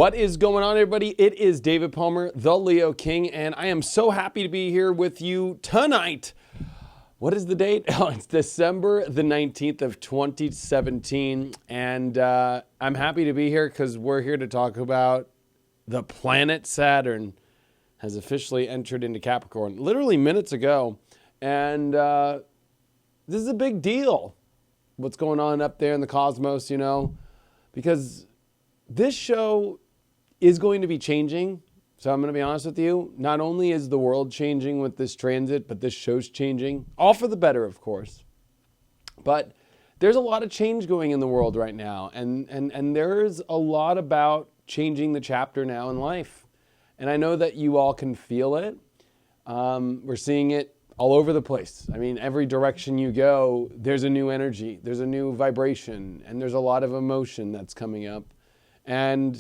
What is going on, everybody? It is David Palmer, the Leo King, and I am so happy to be here with you tonight. What is the date? Oh, it's December the 19th of 2017, and I'm happy to be here because we're here to talk about the planet Saturn has officially entered into Capricorn literally minutes ago, and this is a big deal. What's going on up there in the cosmos, because this show is going to be changing. So I'm going to be honest with you. Not only is the world changing with this transit, but this show's changing. All for the better, of course. But there's a lot of change going in the world right now. And there's a lot about changing the chapter now in life. And I know that you all can feel it. We're seeing it all over the place. I mean, every direction you go, there's a new energy. There's a new vibration. And there's a lot of emotion that's coming up. And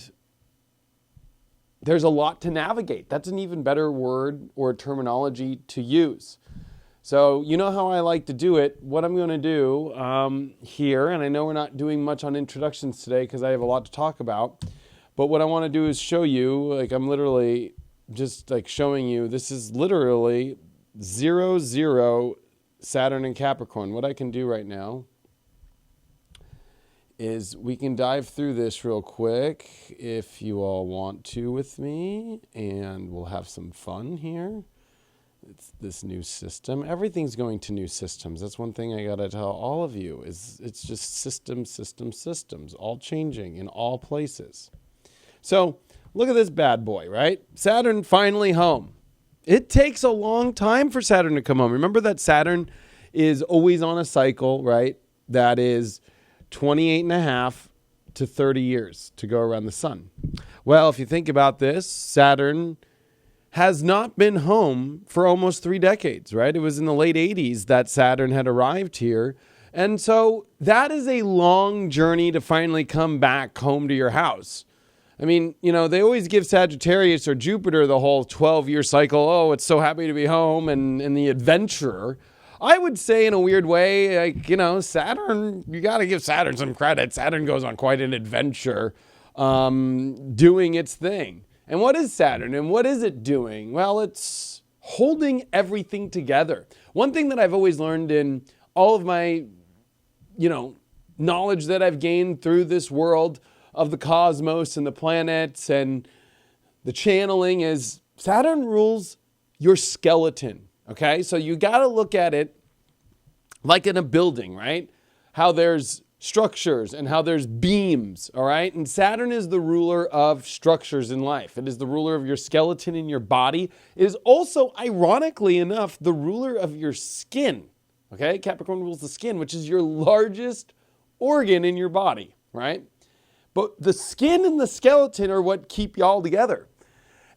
there's a lot to navigate. That's an even better word or terminology to use. So you know how I like to do it. What I'm going to do here, and I know we're not doing much on introductions today because I have a lot to talk about, but what I want to do is show you, I'm literally just showing you, this is literally 0-0 Saturn and Capricorn. What I can do right now is we can dive through this real quick if you all want to with me, and we'll have some fun here. It's this new system. Everything's going to new systems. That's one thing I gotta tell all of you is it's just systems, all changing in all places. So look at this bad boy, right? Saturn finally home. It takes a long time for Saturn to come home. Remember that Saturn is always on a cycle, right? That is 28 and a half to 30 years to go around the sun. Well, if you think about this, Saturn has not been home for almost 3 decades, right? It was in the late 80s that Saturn had arrived here. And so that is a long journey to finally come back home to your house. I mean, they always give Sagittarius or Jupiter the whole 12-year cycle. Oh, it's so happy to be home and the adventurer. I would say in a weird way, Saturn, you got to give Saturn some credit. Saturn goes on quite an adventure doing its thing. And what is Saturn and what is it doing? Well, it's holding everything together. One thing that I've always learned in all of my, knowledge that I've gained through this world of the cosmos and the planets and the channeling is Saturn rules your skeleton. Okay, so you got to look at it like in a building, right? How there's structures and how there's beams, all right? And Saturn is the ruler of structures in life. It is the ruler of your skeleton in your body. It is also, ironically enough, the ruler of your skin, okay? Capricorn rules the skin, which is your largest organ in your body, right? But the skin and the skeleton are what keep y'all together.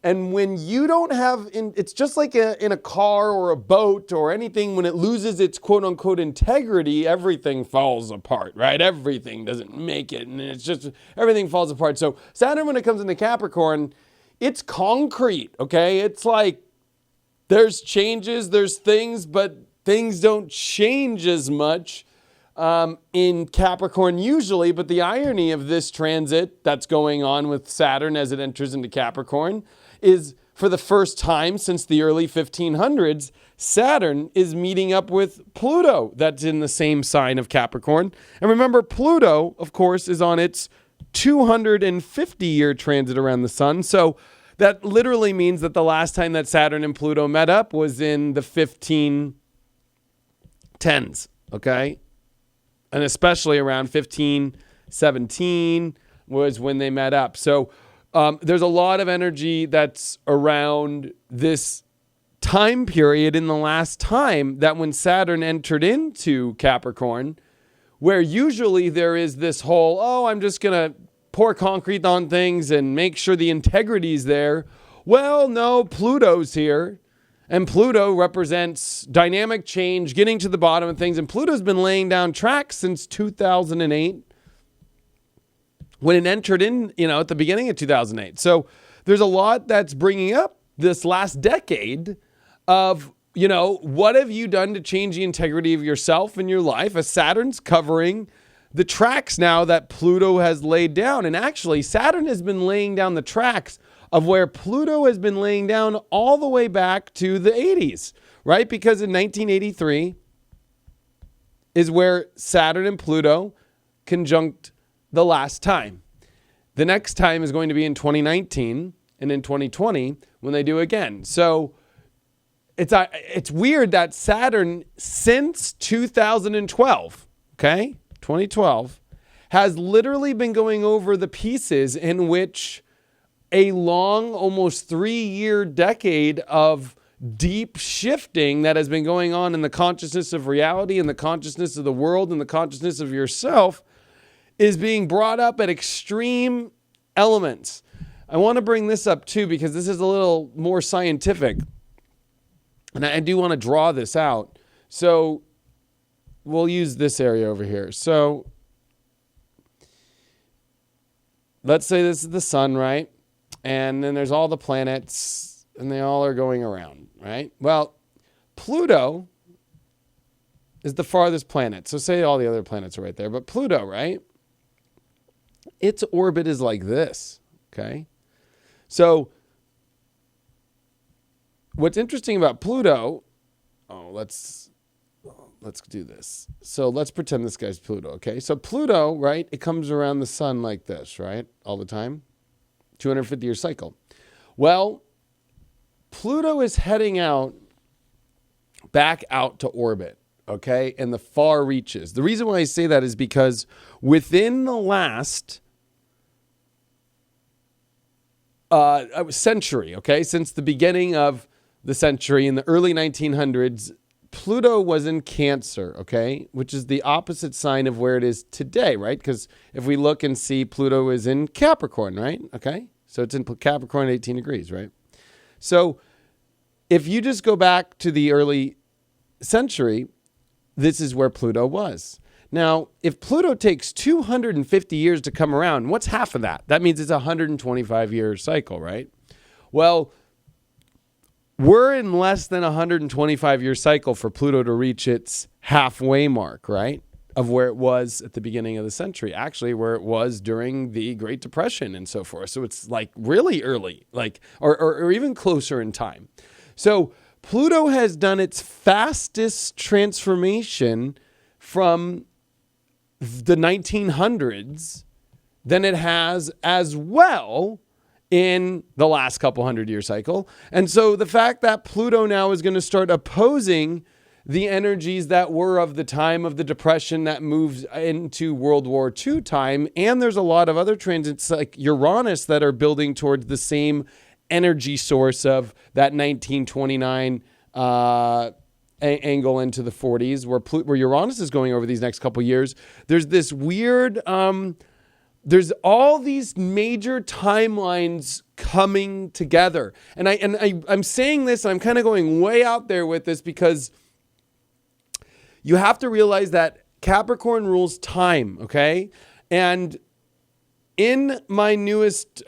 And when you don't have, it's just like in a car or a boat or anything, when it loses its quote unquote integrity, everything falls apart, right? Everything doesn't make it. And it's just, everything falls apart. So Saturn, when it comes into Capricorn, it's concrete, okay? It's like there's changes, there's things, but things don't change as much in Capricorn usually. But the irony of this transit that's going on with Saturn as it enters into Capricorn is for the first time since the early 1500s, Saturn is meeting up with Pluto that's in the same sign of Capricorn. And remember, Pluto, of course, is on its 250-year transit around the sun. So that literally means that the last time that Saturn and Pluto met up was in the 1510s, okay? And especially around 1517 was when they met up. So there's a lot of energy that's around this time period in the last time that when Saturn entered into Capricorn, where usually there is this whole, I'm just going to pour concrete on things and make sure the integrity's there. Well, no, Pluto's here. And Pluto represents dynamic change, getting to the bottom of things. And Pluto's been laying down tracks since 2008. When it entered in, at the beginning of 2008. So there's a lot that's bringing up this last decade of, what have you done to change the integrity of yourself and your life? As Saturn's covering the tracks now that Pluto has laid down. And actually, Saturn has been laying down the tracks of where Pluto has been laying down all the way back to the 80s, right? Because in 1983 is where Saturn and Pluto conjunct the last time. The next time is going to be in 2019 and in 2020 when they do again. So it's weird that Saturn, since 2012, okay, 2012, has literally been going over the pieces in which a long, almost 3-year decade of deep shifting that has been going on in the consciousness of reality and the consciousness of the world and the consciousness of yourself is being brought up at extreme elements. I want to bring this up too because this is a little more scientific. And I do want to draw this out. So we'll use this area over here. So let's say this is the sun, right? And then there's all the planets and they all are going around, right? Well, Pluto is the farthest planet. So say all the other planets are right there, but Pluto, right? Its orbit is like this, okay? So what's interesting about Pluto, let's do this. So let's pretend this guy's Pluto, okay? So Pluto, right, it comes around the sun like this, right? All the time. 250-year cycle. Well, Pluto is heading back out to orbit, okay, in the far reaches. The reason why I say that is because within the last century, okay, since the beginning of the century in the early 1900s, Pluto was in Cancer, okay, which is the opposite sign of where it is today, right? Because if we look and see, Pluto is in Capricorn, right? Okay, so it's in Capricorn, 18 degrees, right? So if you just go back to the early century, this is where Pluto was. Now, if Pluto takes 250 years to come around, what's half of that? That means it's a 125-year cycle, right? Well, we're in less than a 125-year cycle for Pluto to reach its halfway mark, right? Of where it was at the beginning of the century, actually where it was during the Great Depression and so forth. So it's like really early, like, or even closer in time. So Pluto has done its fastest transformation from the 1900s than it has as well in the last couple 100-year cycle. And so the fact that Pluto now is going to start opposing the energies that were of the time of the Depression that moves into World War II time, and there's a lot of other transits like Uranus that are building towards the same energy source of that 1929 angle into the 40s, where Uranus is going over these next couple years. There's this weird, there's all these major timelines coming together. And I'm saying this, and I'm kind of going way out there with this because you have to realize that Capricorn rules time, okay? And in my newest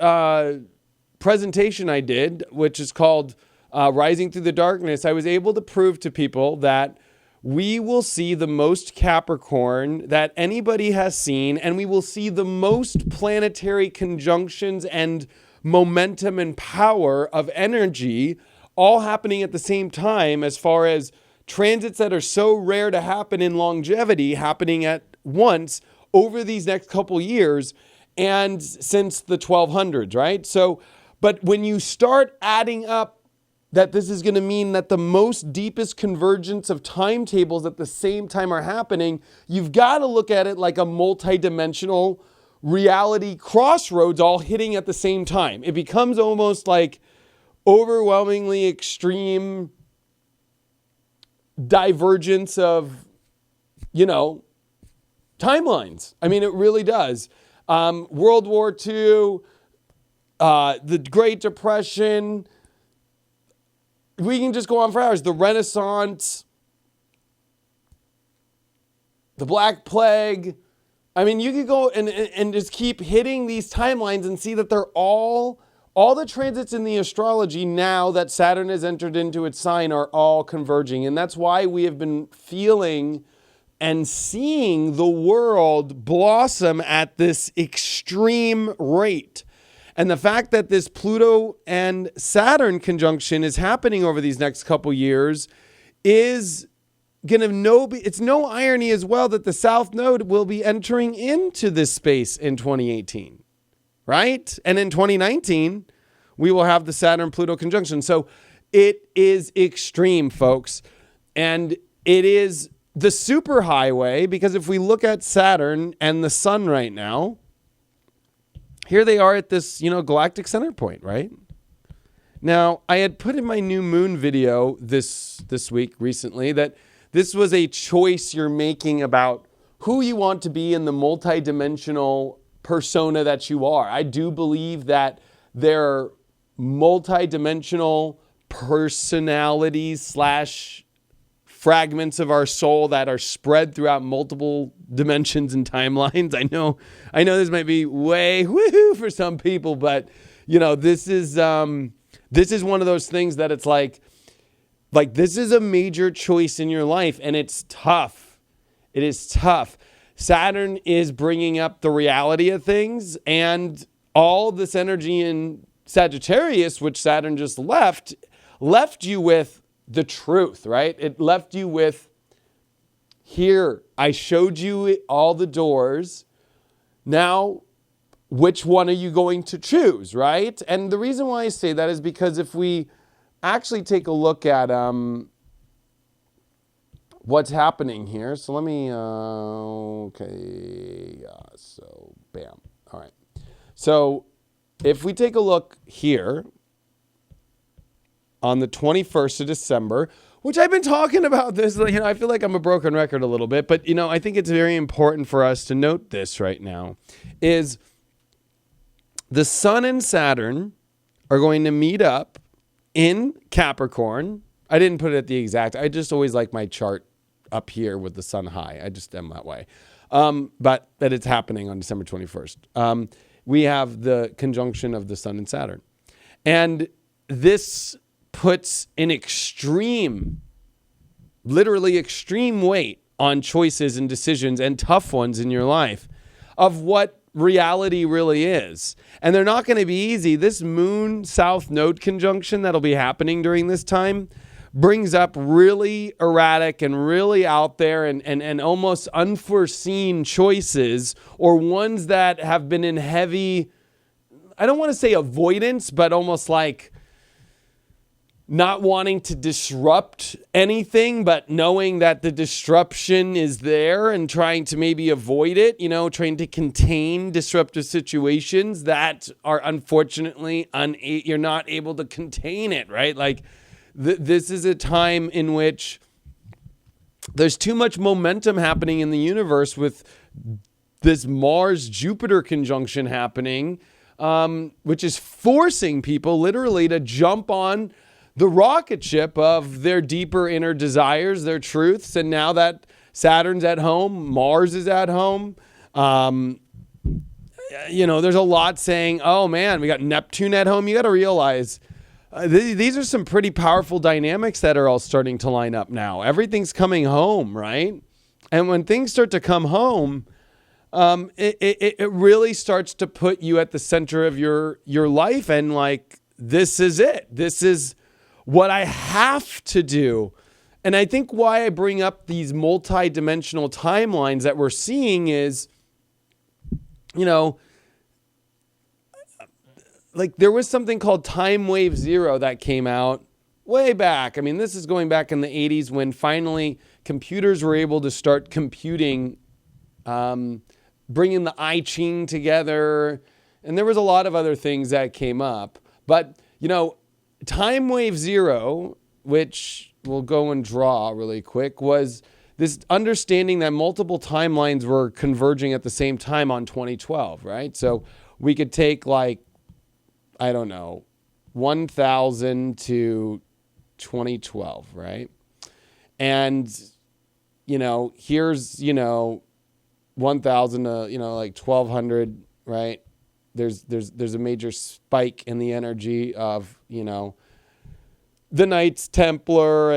presentation I did, which is called Rising Through the Darkness, I was able to prove to people that we will see the most Capricorn that anybody has seen, and we will see the most planetary conjunctions and momentum and power of energy all happening at the same time, as far as transits that are so rare to happen in longevity happening at once over these next couple years and since the 1200s, right? So, but when you start adding up that this is going to mean that the most deepest convergence of timetables at the same time are happening, you've got to look at it like a multidimensional reality crossroads all hitting at the same time. It becomes almost like overwhelmingly extreme divergence of, timelines. I mean, it really does. World War II, the Great Depression, we can just go on for hours. The Renaissance, the Black Plague. I mean, you could go and just keep hitting these timelines and see that they're all the transits in the astrology now that Saturn has entered into its sign are all converging. And that's why we have been feeling and seeing the world blossom at this extreme rate. And the fact that this Pluto and Saturn conjunction is happening over these next couple years is going to it's no irony as well that the South Node will be entering into this space in 2018, right? And in 2019, we will have the Saturn-Pluto conjunction. So it is extreme, folks. And it is the superhighway, because if we look at Saturn and the sun right now, here they are at this, galactic center point, right? Now, I had put in my new moon video this week recently that this was a choice you're making about who you want to be in the multidimensional persona that you are. I do believe that there are multidimensional personalities / fragments of our soul that are spread throughout multiple dimensions and timelines. I know this might be way woohoo for some people, but this is one of those things that it's like this is a major choice in your life, and it's tough. It is tough. Saturn is bringing up the reality of things, and all this energy in Sagittarius, which Saturn just left you with the truth, right? It left you with, here, I showed you all the doors. Now, which one are you going to choose, right? And the reason why I say that is because if we actually take a look at what's happening here. So let me, so bam. All right. So if we take a look here, on the 21st of December, which I've been talking about this, I feel like I'm a broken record a little bit, but, I think it's very important for us to note this right now, is the Sun and Saturn are going to meet up in Capricorn. I didn't put it at the exact, I just always like my chart up here with the Sun high. I just am that way. But that it's happening on December 21st. We have the conjunction of the Sun and Saturn. And this puts an literally extreme weight on choices and decisions and tough ones in your life of what reality really is. And they're not going to be easy. This Moon South Node conjunction that'll be happening during this time brings up really erratic and really out there and almost unforeseen choices, or ones that have been in heavy, I don't want to say avoidance, but almost like not wanting to disrupt anything, but knowing that the disruption is there and trying to maybe avoid it, trying to contain disruptive situations that are unfortunately, you're not able to contain it, right? Like this is a time in which there's too much momentum happening in the universe with this Mars-Jupiter conjunction happening, which is forcing people literally to jump on the rocket ship of their deeper inner desires, their truths. And now that Saturn's at home, Mars is at home. There's a lot saying, oh man, we got Neptune at home. You got to realize these are some pretty powerful dynamics that are all starting to line up now. Everything's coming home, right? And when things start to come home, it really starts to put you at the center of your life. And like, this is it. This is what I have to do. And I think why I bring up these multi-dimensional timelines that we're seeing is, like there was something called Time Wave Zero that came out way back. I mean, this is going back in the 80s when finally computers were able to start computing, bringing the I Ching together. And there was a lot of other things that came up. But, Time Wave Zero, which we'll go and draw really quick, was this understanding that multiple timelines were converging at the same time on 2012, right? So we could take 1000 to 2012, right? And, here's, 1000 to, 1200, right? There's a major spike in the energy of, the Knights Templar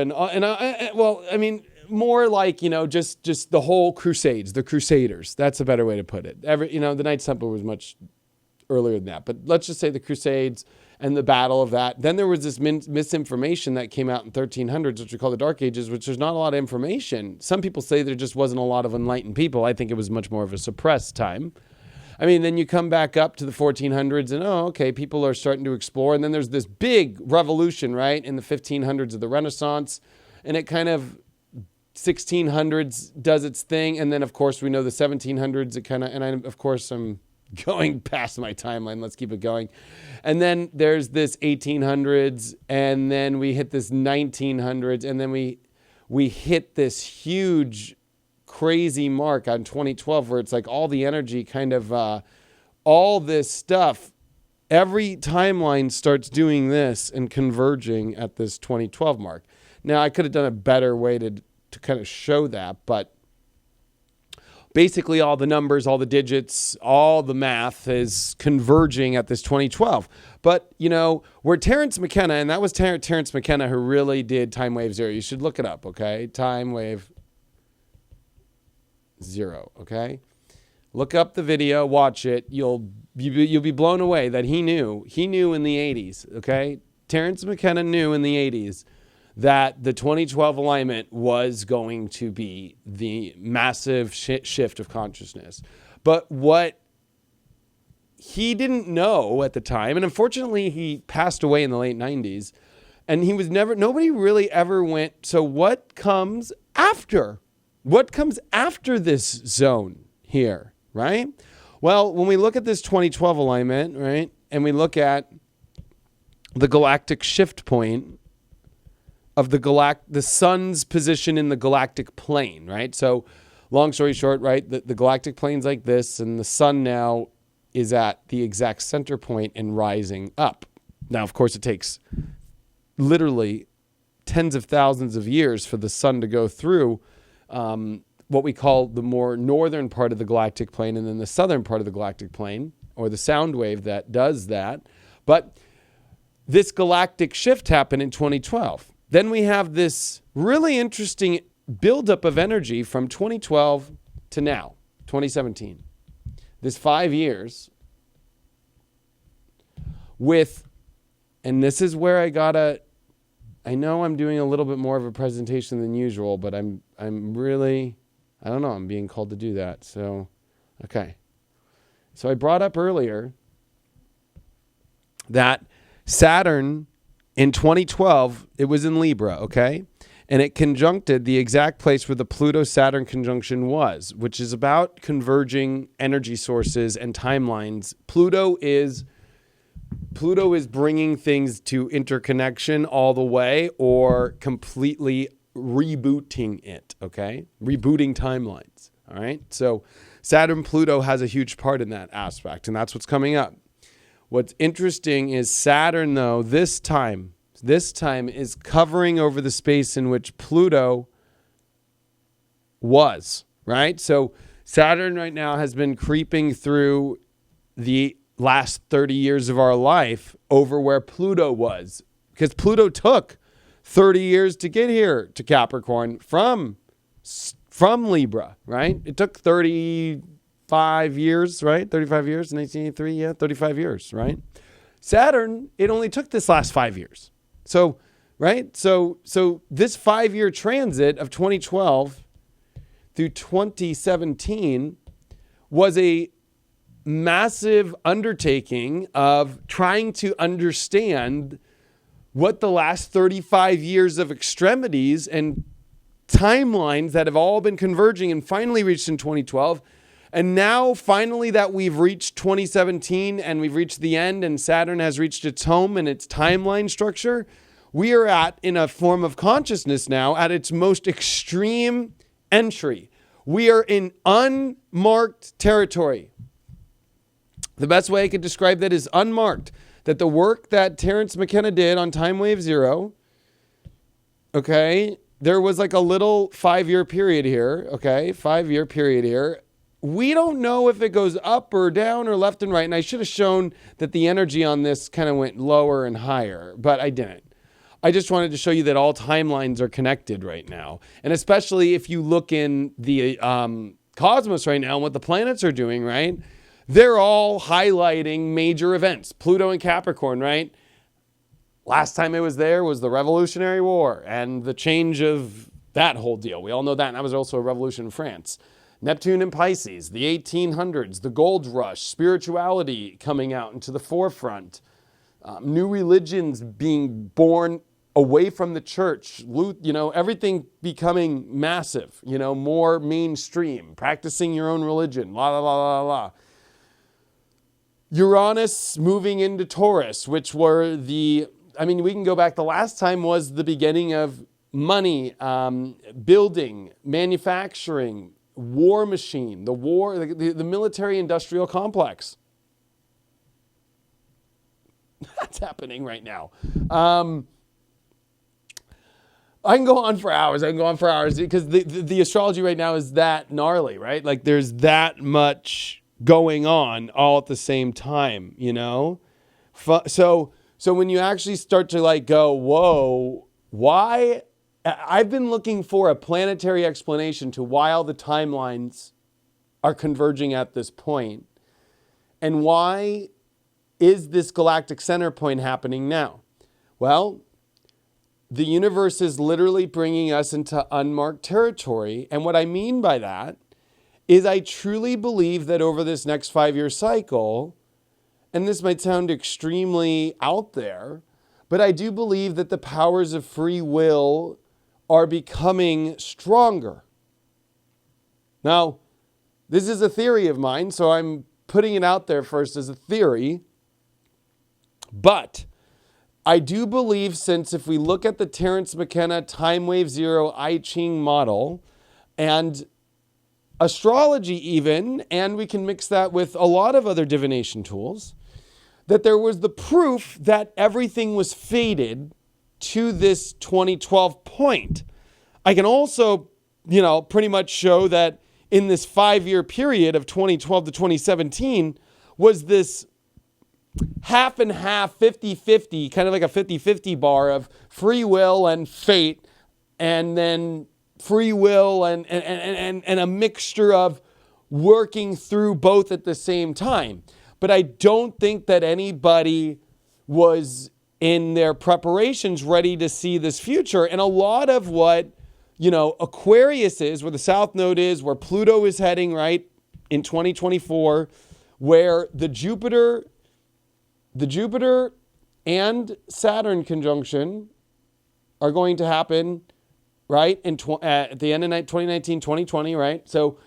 more like, just the whole Crusades, the Crusaders. That's a better way to put it. The Knights Templar was much earlier than that, but let's just say the Crusades and the battle of that. Then there was this misinformation that came out in 1300s, which we call the Dark Ages, which there's not a lot of information. Some people say there just wasn't a lot of enlightened people. I think it was much more of a suppressed time. I mean, then you come back up to the 1400s and, okay, people are starting to explore. And then there's this big revolution, right, in the 1500s of the Renaissance. And it kind of 1600s does its thing. And then, of course, we know the 1700s, I'm going past my timeline. Let's keep it going. And then there's this 1800s, and then we hit this 1900s, and then we hit this huge, crazy mark on 2012 where it's like all the energy kind of, all this stuff, every timeline starts doing this and converging at this 2012 mark. Now, I could have done a better way to kind of show that, but basically all the numbers, all the digits, all the math is converging at this 2012. But, where Terence McKenna, and that was Terence McKenna who really did Time Wave Zero. You should look it up, okay? Time Wave Zero, okay? Look up the video, watch it. You'll be blown away that he knew in the 80s, okay? Terence McKenna knew in the 80s that the 2012 alignment was going to be the massive shift of consciousness. But what he didn't know at the time, and unfortunately he passed away in the late 90s, and nobody really ever went, so what comes after? What comes after this zone here, right? Well, when we look at this 2012 alignment, right, and we look at the galactic shift point of the sun's position in the galactic plane, right? So long story short, right, the galactic plane's like this, and the sun now is at the exact center point and rising up. Now, of course, it takes literally tens of thousands of years for the sun to go through what we call the more northern part of the galactic plane and then the southern part of the galactic plane, or the sound wave that does that. But this galactic shift happened in 2012. Then we have this really interesting buildup of energy from 2012 to now, 2017. This 5 years and this is where I know I'm doing a little bit more of a presentation than usual, but I'm really, I don't know, I'm being called to do that. So, okay. So I brought up earlier that Saturn in 2012, it was in Libra, okay? And it conjuncted the exact place where the Pluto-Saturn conjunction was, which is about converging energy sources and timelines. Pluto is bringing things to interconnection all the way or completely rebooting it, okay? Rebooting timelines, all right? So Saturn-Pluto has a huge part in that aspect, and that's what's coming up. What's interesting is Saturn, though, this time is covering over the space in which Pluto was, right? So Saturn right now has been creeping through the last 30 years of our life over where Pluto was, because Pluto took 30 years to get here to Capricorn from Libra, right? It took 35 years, right? 35 years, 1983, yeah, 35 years, right? Saturn, it only took this last 5 years. So, right? So this 5-year transit of 2012 through 2017 was a massive undertaking of trying to understand what the last 35 years of extremities and timelines that have all been converging and finally reached in 2012. And now finally that we've reached 2017 and we've reached the end and Saturn has reached its home and its timeline structure, we are in a form of consciousness now at its most extreme entry. We are in unmarked territory. The best way I could describe that is unmarked. That the work that Terence McKenna did on Time Wave Zero, okay, there was like a little 5-year period here, okay, 5-year period here. We don't know if it goes up or down or left and right. And I should have shown that the energy on this kind of went lower and higher, but I didn't. I just wanted to show you that all timelines are connected right now. And especially if you look in the cosmos right now and what the planets are doing, right? They're all highlighting major events. Pluto and Capricorn, right? Last time it was there was the Revolutionary War and the change of that whole deal. We all know that. And that was also a revolution in France. Neptune and Pisces, the 1800s, the gold rush, spirituality coming out into the forefront, new religions being born away from the church, everything becoming massive, more mainstream, practicing your own religion, la, la, la, la, la. Uranus moving into Taurus, which were we can go back, the last time was the beginning of money, building, manufacturing, war machine, the military-industrial complex. That's happening right now. I can go on for hours. Because the astrology right now is that gnarly, right? Like there's that much going on all at the same time, So when you actually start to go, whoa, why? I've been looking for a planetary explanation to why all the timelines are converging at this point. And why is this galactic center point happening now? Well, the universe is literally bringing us into unmarked territory. And what I mean by that is I truly believe that over this next 5-year cycle, and this might sound extremely out there, but I do believe that the powers of free will are becoming stronger. Now, this is a theory of mine, so I'm putting it out there first as a theory. But I do believe, since if we look at the Terence McKenna Time Wave Zero I Ching model and astrology even, and we can mix that with a lot of other divination tools, that there was the proof that everything was fated to this 2012 point. I can also, pretty much show that in this 5-year period of 2012 to 2017 was this half and half, 50-50, kind of like a 50-50 bar of free will and fate, and then free will and a mixture of working through both at the same time. But I don't think that anybody was in their preparations ready to see this future. And a lot of what, Aquarius is, where the South Node is, where Pluto is heading, right, in 2024, where the Jupiter and Saturn conjunction are going to happen, right, at the end of 2019, 2020, right? So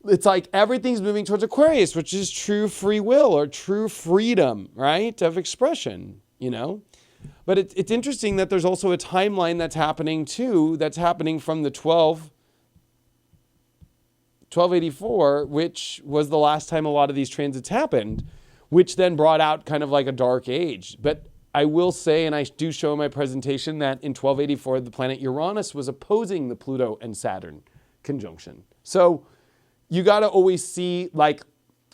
it's like everything's moving towards Aquarius, which is true free will or true freedom, right, of expression, But it's interesting that there's also a timeline that's happening too, that's happening from the 1284, which was the last time a lot of these transits happened, which then brought out kind of like a dark age. But I will say, and I do show in my presentation, that in 1284, the planet Uranus was opposing the Pluto and Saturn conjunction. So you got to always see,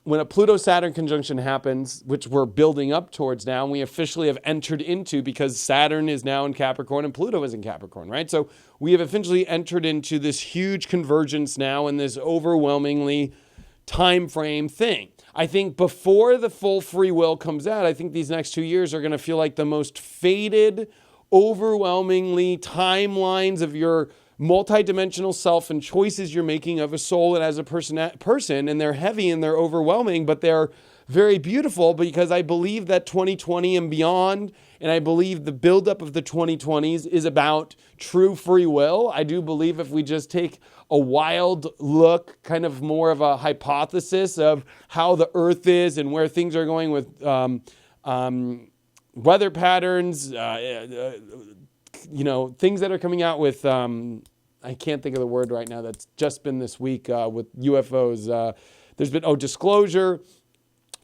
when a Pluto-Saturn conjunction happens, which we're building up towards now, and we officially have entered into, because Saturn is now in Capricorn and Pluto is in Capricorn, right? So we have officially entered into this huge convergence now in this overwhelmingly time frame thing. I think before the full free will comes out, I think these next 2 years are going to feel like the most faded, overwhelmingly timelines of your multidimensional self and choices you're making of a soul and as a person, and they're heavy and they're overwhelming, but they're very beautiful, because I believe that 2020 and beyond, and I believe the buildup of the 2020s is about true free will. I do believe if we just take a wild look, kind of more of a hypothesis of how the Earth is and where things are going with weather patterns, things that are coming out with, I can't think of the word right now, that's just been this week with UFOs. There's been, disclosure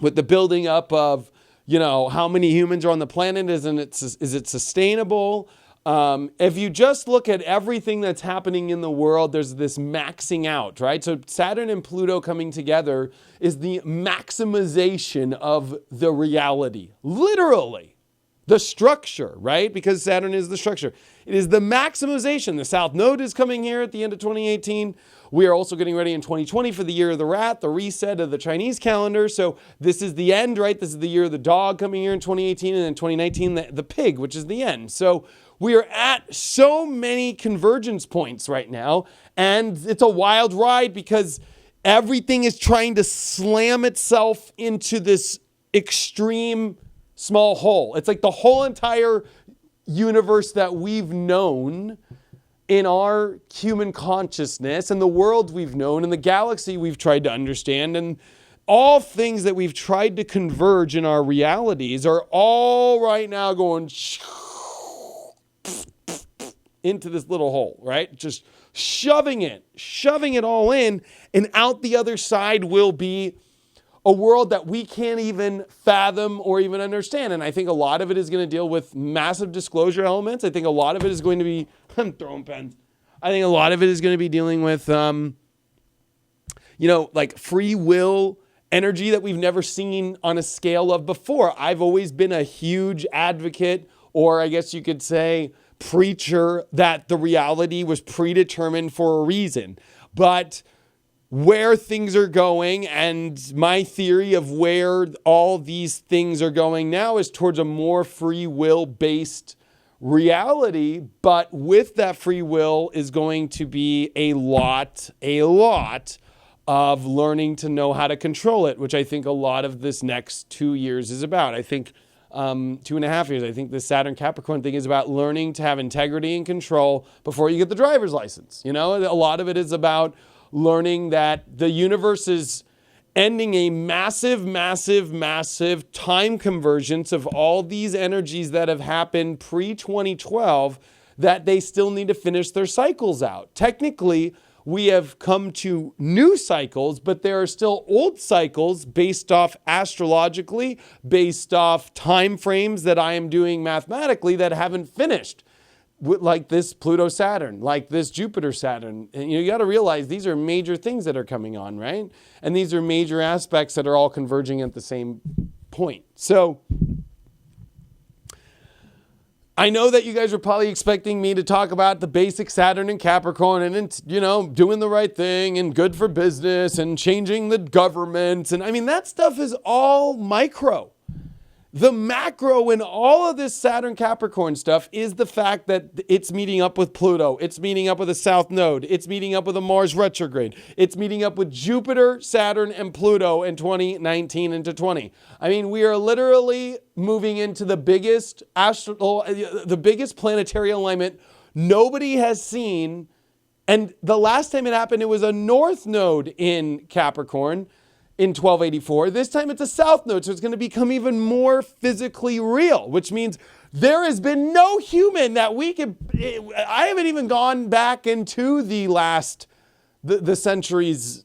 with the building up of, how many humans are on the planet. Is it sustainable? If you just look at everything that's happening in the world, there's this maxing out, right? So Saturn and Pluto coming together is the maximization of the reality, literally. the structure, right? Because Saturn is the structure. It is the maximization. The South Node is coming here at the end of 2018. We are also getting ready in 2020 for the year of the rat, the reset of the Chinese calendar. So this is the end, right? This is the year of the dog coming here in 2018, and then 2019, the pig, which is the end. So we are at so many convergence points right now, and it's a wild ride because everything is trying to slam itself into this extreme small hole. It's like the whole entire universe that we've known in our human consciousness and the world we've known and the galaxy we've tried to understand and all things that we've tried to converge in our realities are all right now going into this little hole, right? Just shoving it all in, and out the other side will be a world that we can't even fathom or even understand. And I think a lot of it is going to deal with massive disclosure elements. I think a lot of it is going to be, I'm throwing pens. I think a lot of it is going to be dealing with, like free will energy that we've never seen on a scale of before. I've always been a huge advocate, or I guess you could say preacher, that the reality was predetermined for a reason. But where things are going, and my theory of where all these things are going now, is towards a more free will based reality. But with that free will is going to be a lot of learning to know how to control it, which I think a lot of this next 2 years is about. I think 2.5 years. I think the Saturn Capricorn thing is about learning to have integrity and control before you get the driver's license. A lot of it is about learning that the universe is ending a massive time convergence of all these energies that have happened pre-2012 that they still need to finish their cycles out. Technically, we have come to new cycles, but there are still old cycles based off astrologically, based off time frames that I am doing mathematically that haven't finished. Like this Pluto-Saturn, like this Jupiter-Saturn. And you got to realize these are major things that are coming on, right? And these are major aspects that are all converging at the same point. So I know that you guys are probably expecting me to talk about the basic Saturn and Capricorn and, doing the right thing and good for business and changing the government. And I mean, that stuff is all micro. The macro in all of this Saturn Capricorn stuff is the fact that it's meeting up with Pluto. It's meeting up with a South Node. It's meeting up with a Mars retrograde. It's meeting up with Jupiter, Saturn, and Pluto in 2019 into 20. I mean, we are literally moving into the biggest planetary alignment nobody has seen. And the last time it happened, it was a North Node in Capricorn in 1284. This time it's a South Node, so it's going to become even more physically real, which means there has been no human that I haven't even gone back into the centuries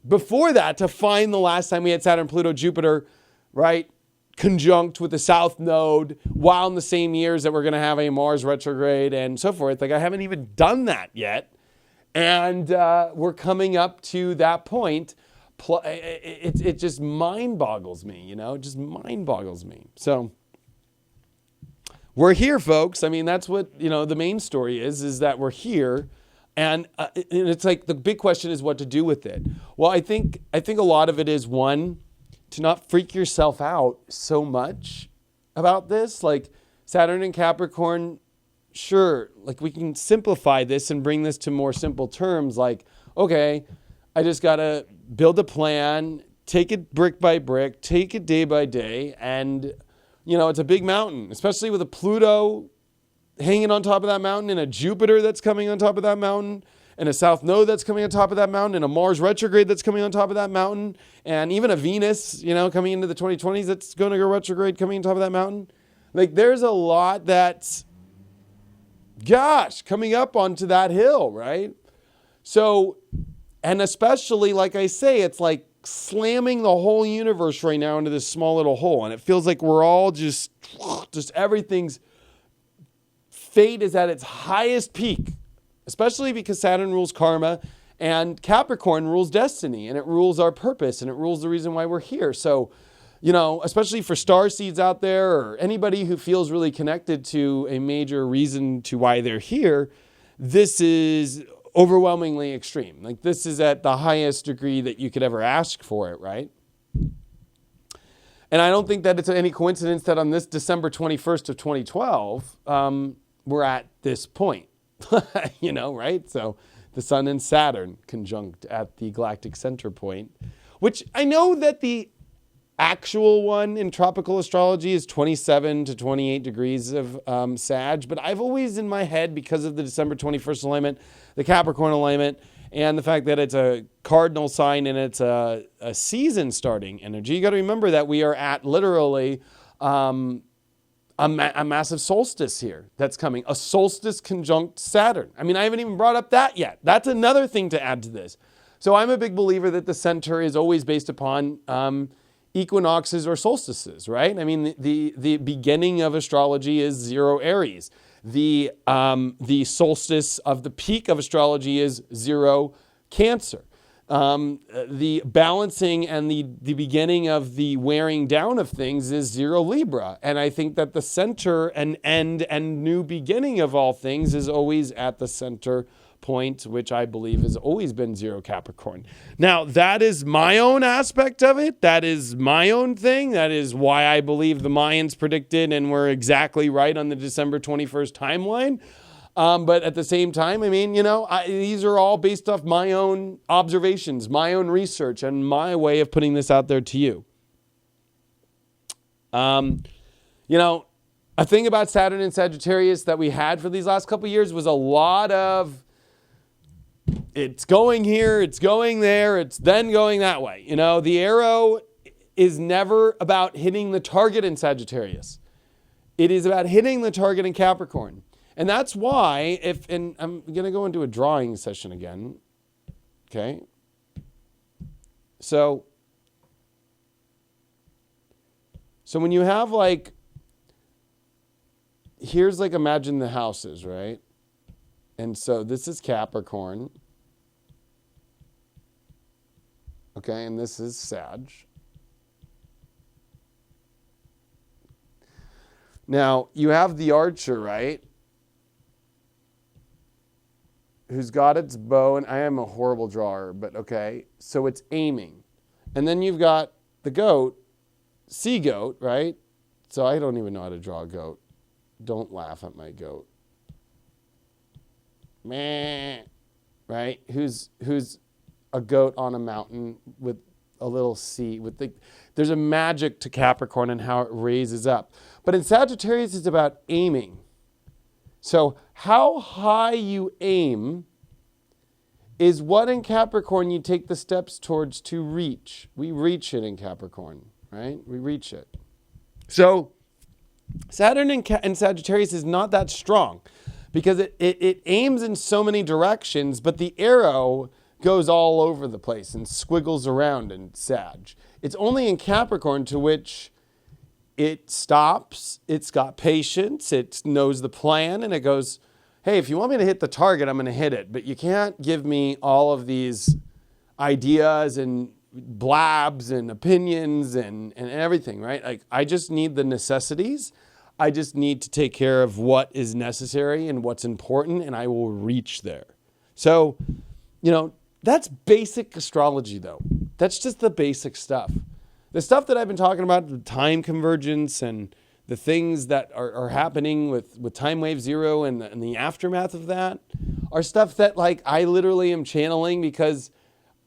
before that to find the last time we had Saturn, Pluto, Jupiter, right, conjunct with the South Node while in the same years that we're going to have a Mars retrograde and so forth. Like, I haven't even done that yet. And we're coming up to that point. It just mind boggles me, It just mind boggles me. So we're here, folks. I mean, that's what, the main story is that we're here. And it's like the big question is what to do with it. Well, I think a lot of it is, one, to not freak yourself out so much about this. Like Saturn and Capricorn, sure, like we can simplify this and bring this to more simple terms. Like, okay, I just got to build a plan, take it brick by brick, take it day by day. And, it's a big mountain, especially with a Pluto hanging on top of that mountain and a Jupiter that's coming on top of that mountain and a South Node that's coming on top of that mountain and a Mars retrograde that's coming on top of that mountain. And even a Venus, coming into the 2020s, that's going to go retrograde coming on top of that mountain. Like, there's a lot that's, coming up onto that hill, right? So, and especially, like I say, it's like slamming the whole universe right now into this small little hole. And it feels like we're all just everything's fate is at its highest peak, especially because Saturn rules karma and Capricorn rules destiny, and it rules our purpose, and it rules the reason why we're here. So, especially for star seeds out there or anybody who feels really connected to a major reason to why they're here, this is overwhelmingly extreme. Like this is at the highest degree that you could ever ask for it, right? And I don't think that it's any coincidence that on this December 21st of 2012, we're at this point, right? So the sun and Saturn conjunct at the galactic center point, which I know that the actual one in tropical astrology is 27 to 28 degrees of Sag, but I've always in my head, because of the December 21st alignment, the Capricorn alignment, and the fact that it's a cardinal sign and it's a season starting energy, you got to remember that we are at literally a massive solstice here that's coming, a solstice conjunct Saturn. I mean, I haven't even brought up that yet. That's another thing to add to this. So I'm a big believer that the center is always based upon equinoxes or solstices, right? I mean, the beginning of astrology is 0 Aries. The solstice of the peak of astrology is 0 Cancer. The balancing and the beginning of the wearing down of things is 0 Libra. And I think that the center and end and new beginning of all things is always at the center point, which I believe has always been 0 Capricorn. Now, that is my own aspect of it. That is my own thing. That is why I believe the Mayans predicted and were exactly right on the December 21st timeline. But at the same time, I mean, these are all based off my own observations, my own research, and my way of putting this out there to you. A thing about Saturn and Sagittarius that we had for these last couple of years was a lot of it's going here, it's going there, it's then going that way. The arrow is never about hitting the target in Sagittarius. It is about hitting the target in Capricorn. And that's why and I'm going to go into a drawing session again. Okay. So when you have here's imagine the houses, right? And so this is Capricorn. Okay, and this is Sag. Now, you have the archer, right? Who's got its bow, and I am a horrible drawer, but okay. So it's aiming. And then you've got the goat, sea goat, right? So I don't even know how to draw a goat. Don't laugh at my goat. Meh, right? Who's a goat on a mountain with a little sea. There's a magic to Capricorn and how it raises up. But in Sagittarius, it's about aiming. So how high you aim is what in Capricorn you take the steps towards to reach. We reach it in Capricorn, right? We reach it. So Saturn in Sagittarius is not that strong because it aims in so many directions, but the arrow goes all over the place and squiggles around in Sag. It's only in Capricorn to which it stops, it's got patience, it knows the plan, and it goes, hey, if you want me to hit the target, I'm going to hit it. But you can't give me all of these ideas and blabs and opinions and everything, right? I just need the necessities. I just need to take care of what is necessary and what's important, and I will reach there. So, that's basic astrology, though. That's just the basic stuff. The stuff that I've been talking about, the time convergence and the things that are happening with time wave 0 and the aftermath of that are stuff that I literally am channeling because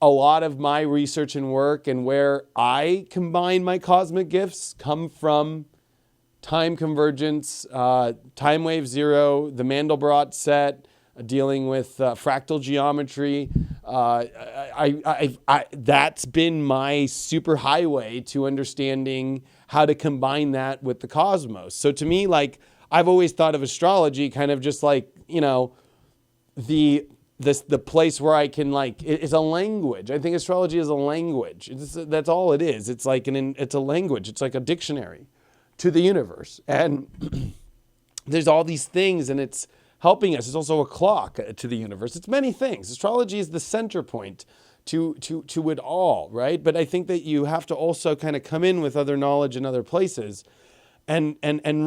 a lot of my research and work and where I combine my cosmic gifts come from time convergence, time wave 0, the Mandelbrot set, dealing with fractal geometry. That's been my super highway to understanding how to combine that with the cosmos. So to me, I've always thought of astrology kind of just the place where I can it's a language. I think astrology is a language. That's all it is. It's it's a language. It's like a dictionary to the universe. And there's all these things, and it's helping us. It's also a clock to the universe. It's many things. Astrology is the center point to it all, right? But I think that you have to also kind of come in with other knowledge in other places. And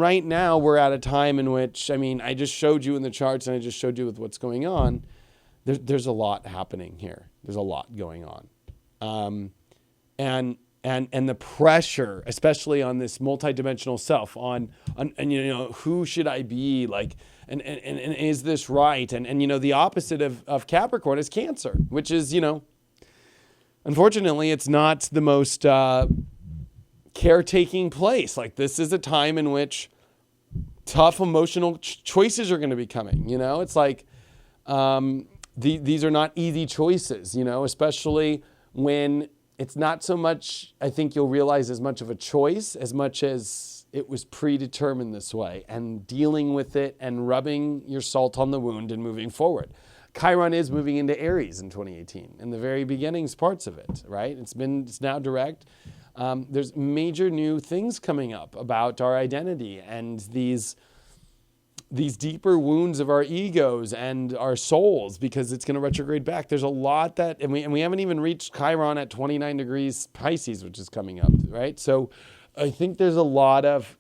right now we're at a time in which, I mean, I just showed you in the charts and I just showed you with what's going on. There's a lot happening here. There's a lot going on. And the pressure, especially on this multidimensional self, on you know, who should I be, like, and is this right? And you know, the opposite of Capricorn is Cancer, which is, you know, unfortunately, it's not the most caretaking place. Like, this is a time in which tough emotional choices are going to be coming. You know, it's like these are not easy choices. You know, especially when it's not so much, I think you'll realize, as much of a choice as much as it was predetermined this way, and dealing with it and rubbing your salt on the wound and moving forward. Chiron is moving into Aries in 2018, in the very beginnings parts of it, right? It's now direct. There's major new things coming up about our identity and these deeper wounds of our egos and our souls, because it's going to retrograde back. There's a lot that, and we haven't even reached Chiron at 29 degrees Pisces, which is coming up, right? So I think there's a lot of,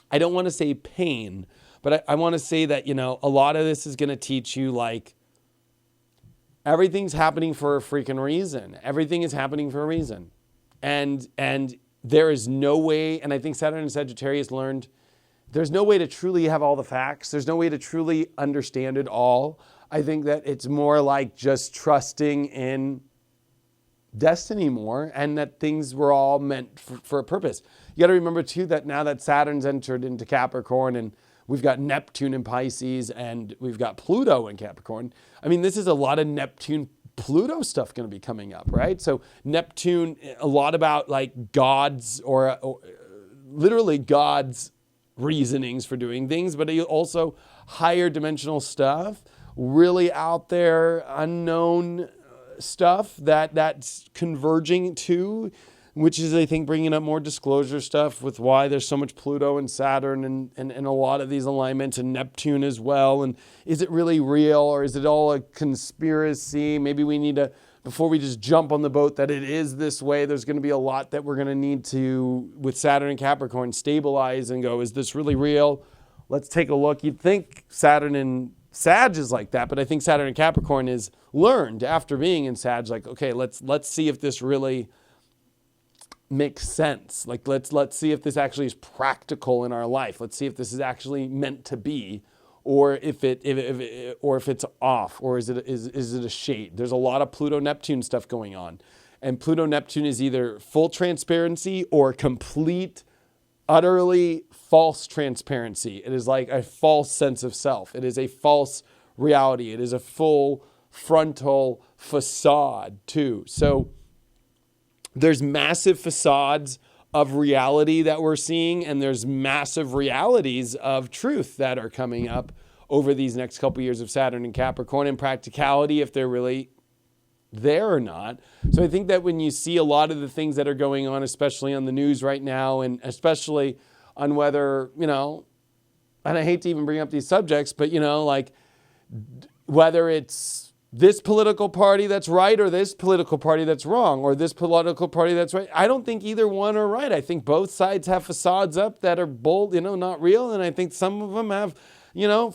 I don't want to say pain, but I want to say that, you know, a lot of this is going to teach you, like, everything's happening for a freaking reason. Everything is happening for a reason. And there is no way, and I think Saturn and Sagittarius learned, there's no way to truly have all the facts. There's no way to truly understand it all. I think that it's more like just trusting in destiny more, and that things were all meant for a purpose. You got to remember too that now that Saturn's entered into Capricorn, and we've got Neptune in Pisces, and we've got Pluto in Capricorn. I mean, this is a lot of Neptune Pluto stuff going to be coming up, right? So Neptune, a lot about like gods or literally gods' reasonings for doing things, but also higher dimensional stuff, really out there, unknown stuff that's converging to, which is, I think, bringing up more disclosure stuff with why there's so much Pluto and Saturn and a lot of these alignments, and Neptune as well. And is it really real, or is it all a conspiracy? Maybe we need to, before we just jump on the boat that it is this way, there's going to be a lot that we're going to need to, with Saturn and Capricorn, stabilize and go, is this really real? Let's take a look. You'd think Saturn and Sag is like that, but I think Saturn and Capricorn is learned after being in Sag, like, okay, let's see if this really makes sense. Like, let's see if this actually is practical in our life. Let's see if this is actually meant to be, or if it's off, or is it a shade? There's a lot of Pluto Neptune stuff going on, and Pluto Neptune is either full transparency or complete, utterly false transparency. It is like a false sense of self. It is a false reality. It is a full frontal facade too. So there's massive facades of reality that we're seeing, and there's massive realities of truth that are coming up over these next couple years of Saturn and Capricorn, and practicality, if they're really there or not. So I think that when you see a lot of the things that are going on, especially on the news right now, and especially on whether, you know, and I hate to even bring up these subjects, but, you know, like whether it's this political party that's right, or this political party that's wrong, or this political party that's right. I don't think either one are right. I think both sides have facades up that are bold, you know, not real. And I think some of them have, you know,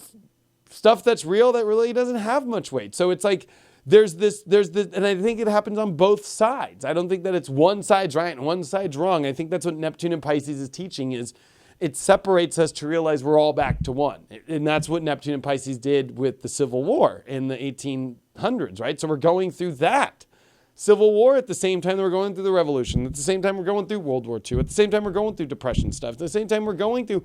stuff that's real that really doesn't have much weight. So it's like, there's this, and I think it happens on both sides. I don't think that it's one side's right and one side's wrong. I think that's what Neptune and Pisces is teaching, is it separates us to realize we're all back to one. And that's what Neptune and Pisces did with the Civil War in the 1800s, right? So we're going through that Civil War at the same time that we're going through the Revolution. At the same time we're going through World War II. At the same time we're going through Depression stuff. At the same time we're going through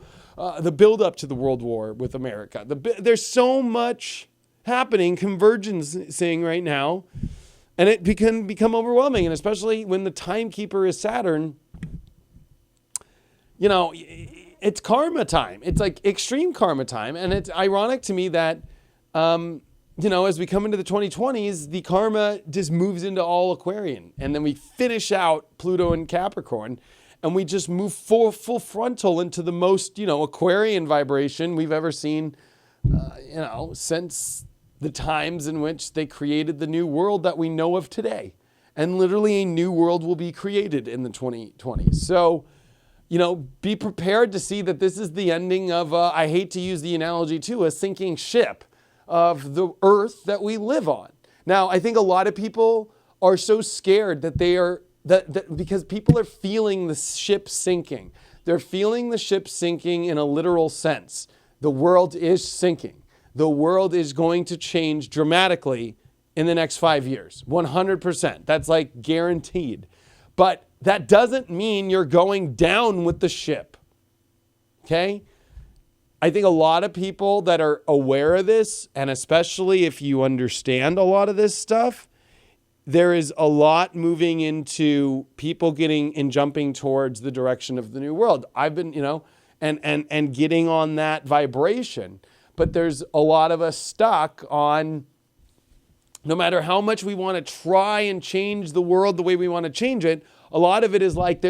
the build-up to the World War with America. There's so much happening, convergencing right now, and it can become overwhelming. And especially when the timekeeper is Saturn, you know, it's karma time. It's like extreme karma time. And it's ironic to me that, you know, as we come into the 2020s, the karma just moves into all Aquarian. And then we finish out Pluto and Capricorn, and we just move full frontal into the most, you know, Aquarian vibration we've ever seen since the times in which they created the new world that we know of today. And literally a new world will be created in the 2020s. So, be prepared to see that this is the ending of, I hate to use the analogy too, a sinking ship of the earth that we live on. Now, I think a lot of people are so scared that because people are feeling the ship sinking. They're feeling the ship sinking in a literal sense. The world is sinking. The world is going to change dramatically in the next 5 years. 100%. That's like guaranteed. But that doesn't mean you're going down with the ship. Okay? I think a lot of people that are aware of this, and especially if you understand a lot of this stuff, there is a lot moving into people getting and jumping towards the direction of the new world. I've been, and getting on that vibration. But there's a lot of us stuck on, no matter how much we want to try and change the world the way we want to change it, a lot of it is like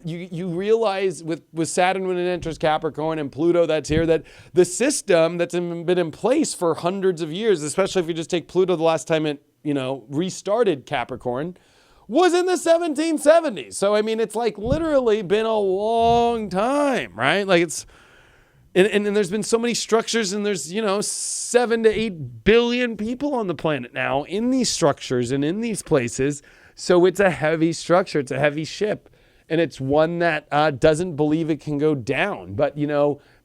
you realize with Saturn when it enters Capricorn and Pluto that's here, that the system that's been in place for hundreds of years, especially if you just take Pluto the last time it restarted Capricorn, was in the 1770s. So, I mean, it's like literally been a long time, right? Like it's, and there's been so many structures, and there's, 7 to 8 billion people on the planet now in these structures and in these places. So it's a heavy structure. It's a heavy ship. And it's one that doesn't believe it can go down. But,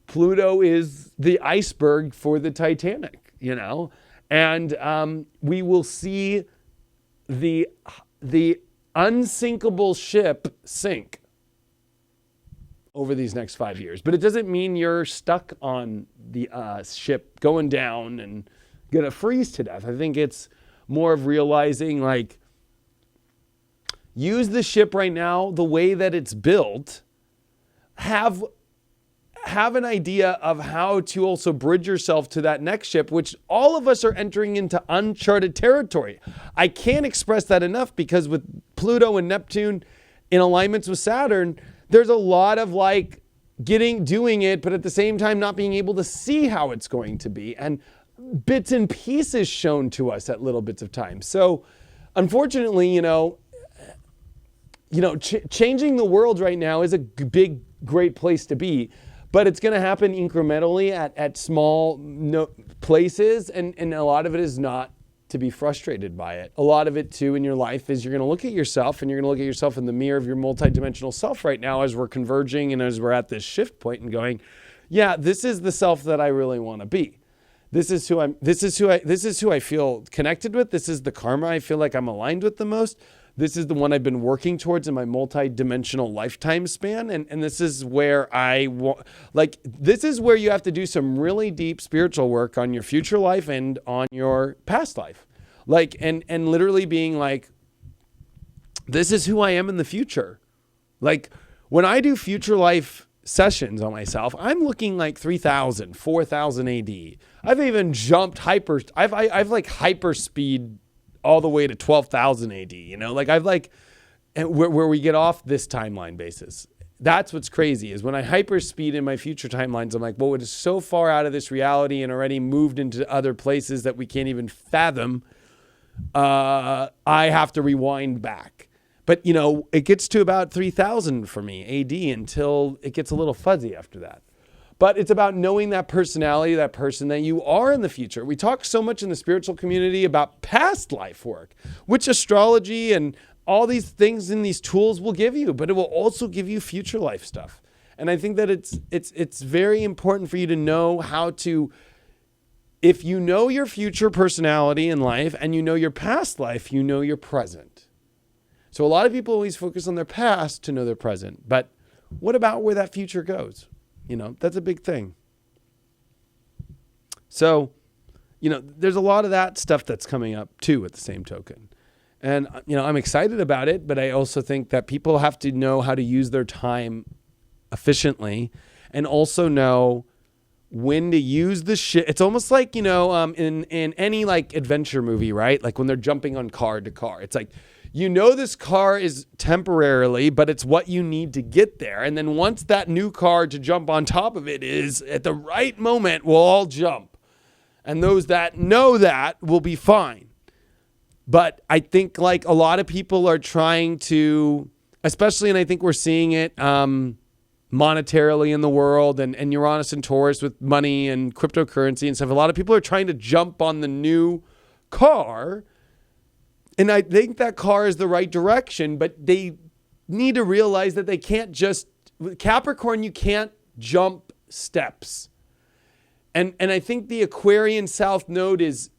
Pluto is the iceberg for the Titanic, And we will see the unsinkable ship sink over these next 5 years. But it doesn't mean you're stuck on the ship going down and going to freeze to death. I think it's more of realizing, like, use the ship right now the way that it's built. Have an idea of how to also bridge yourself to that next ship, which all of us are entering into uncharted territory. I can't express that enough, because with Pluto and Neptune in alignments with Saturn, there's a lot of doing it, but at the same time not being able to see how it's going to be, and bits and pieces shown to us at little bits of time. So unfortunately, changing the world right now is a big, great place to be, but it's going to happen incrementally at small places, and a lot of it is not to be frustrated by it. A lot of it too in your life is you're going to look at yourself, and you're going to look at yourself in the mirror of your multidimensional self right now as we're converging and as we're at this shift point and going, yeah, this is the self that I really want to be. This is who I feel connected with. This is the karma I feel like I'm aligned with the most. This is the one I've been working towards in my multi-dimensional lifetime span. And this is where this is where you have to do some really deep spiritual work on your future life and on your past life. And literally being like, this is who I am in the future. Like, when I do future life sessions on myself, I'm looking like 3000, 4000 AD. I've even jumped I've hyper speed all the way to 12,000 AD, where we get off this timeline basis. That's what's crazy, is when I hyperspeed in my future timelines, I'm like, well, it is so far out of this reality and already moved into other places that we can't even fathom. I have to rewind back. But, it gets to about 3000 for me AD until it gets a little fuzzy after that. But it's about knowing that personality, that person that you are in the future. We talk so much in the spiritual community about past life work, which astrology and all these things and these tools will give you, but it will also give you future life stuff. And I think that it's very important for you to know how to, if you know your future personality in life and you know your past life, you know your present. So a lot of people always focus on their past to know their present. But what about where that future goes? That's a big thing. So, there's a lot of that stuff that's coming up too at the same token. And, I'm excited about it, but I also think that people have to know how to use their time efficiently and also know when to use the shit. It's almost like, in any adventure movie, right? Like when they're jumping on car to car, it's like, this car is temporarily, but it's what you need to get there. And then once that new car to jump on top of it is at the right moment, we'll all jump. And those that know that will be fine. But I think like a lot of people are trying to, especially, and I think we're seeing it monetarily in the world and Uranus and Taurus with money and cryptocurrency and stuff. A lot of people are trying to jump on the new car. And I think that car is the right direction, but they need to realize that they can't just, Capricorn, you can't jump steps. And I think the Aquarian South Node is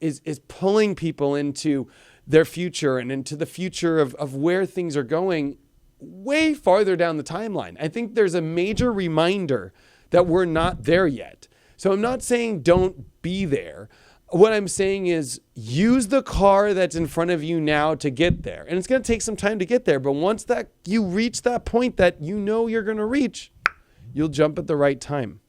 pulling people into their future and into the future of where things are going way farther down the timeline. I think there's a major reminder that we're not there yet. So I'm not saying don't be there. What I'm saying is use the car that's in front of you now to get there. And it's going to take some time to get there. But once that you reach that point that you know you're going to reach, you'll jump at the right time.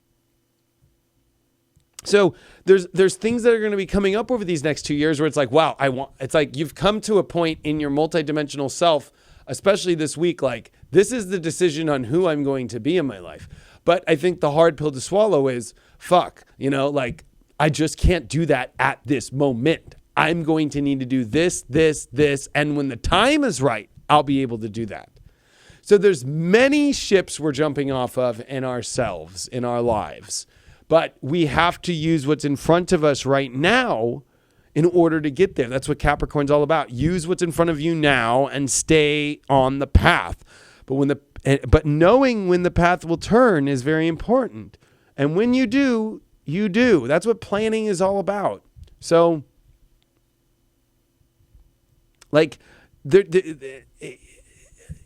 So there's things that are going to be coming up over these next 2 years where it's like, wow, it's like you've come to a point in your multidimensional self, especially this week, like this is the decision on who I'm going to be in my life. But I think the hard pill to swallow is fuck, like I just can't do that at this moment. I'm going to need to do this. And when the time is right, I'll be able to do that. So there's many ships we're jumping off of in ourselves, in our lives. But we have to use what's in front of us right now in order to get there. That's what Capricorn's all about. Use what's in front of you now and stay on the path. But knowing when the path will turn is very important. And when you do, you do. That's what planning is all about. So, like,